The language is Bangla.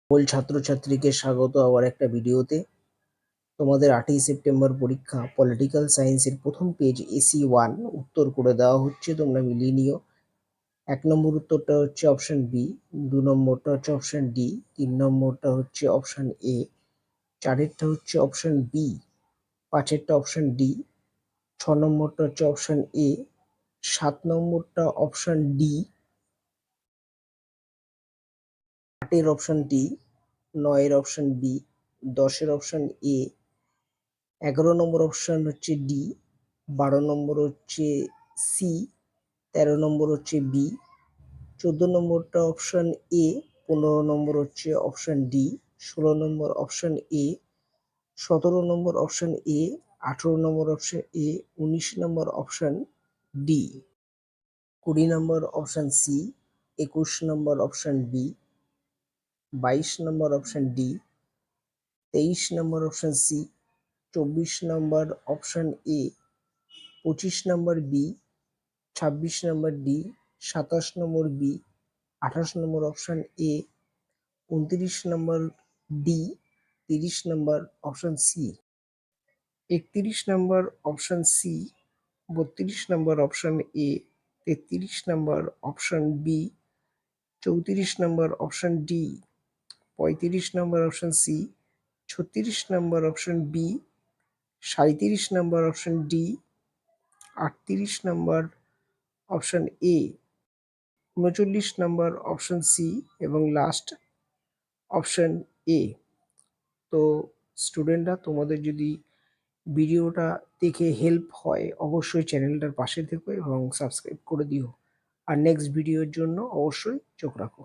সকল ছাত্রছাত্রীকে স্বাগত আবার একটা ভিডিওতে। তোমাদের 8ই সেপ্টেম্বর পরীক্ষা। পলিটিক্যাল সায়েন্সের প্রথম পেজ AC1 উত্তর করে দেওয়া হচ্ছে, তোমরা মিলিয়ে নিও। 1 নম্বর উত্তরটা হচ্ছে অপশন বি, 2 নম্বরটা হচ্ছে অপশন ডি, 3 নম্বরটা হচ্ছে অপশন এ, 4এরটা হচ্ছে অপশন বি, 5এরটা অপশন ডি, 6 নম্বরটা হচ্ছে অপশন এ, 7 নম্বরটা অপশন ডি, 8এর অপশন ডি, 9এর অপশন বি, 10এর অপশন এ, 11 নম্বর অপশন হচ্ছে ডি, 12 নম্বর হচ্ছে সি, 13 নম্বর হচ্ছে বি, 14 নম্বরটা অপশন এ, 15 নম্বর হচ্ছে অপশন ডি, 16 নম্বর অপশন এ, 17 নম্বর অপশন এ, 18 নম্বর অপশন এ, 19 নম্বর অপশন ডি, 20 নম্বর অপশন সি, 21 নম্বর অপশন বি, 22 নম্বর অপশন ডি, 23 নম্বর অপশন সি, 24 নম্বর অপশন এ, 25 নম্বর বি, 26 নম্বর ডি, 27 নম্বর বি, 28 নম্বর অপশন এ, 29 নম্বর ডি, 30 নম্বর অপশন সি, 31 নম্বর অপশন সি, 32 নম্বর অপশন এ, 33 নম্বর অপশন বি, 34 নম্বর অপশন ডি, 35 নম্বর অপশন সি, 36 নম্বর অপশন বি, 37 নম্বর অপশন ডি, 38 নম্বর অপশন এ, 39 নম্বর অপশন সি এবং লাস্ট অপশন এ। তো স্টুডেন্টরা, তোমাদের যদি ভিডিওটা দেখে হেল্প হয় অবশ্যই চ্যানেলটার পাশে থেকো এবং সাবস্ক্রাইব করে দিও। আর নেক্সট ভিডিওর জন্য অবশ্যই চোখ রাখো।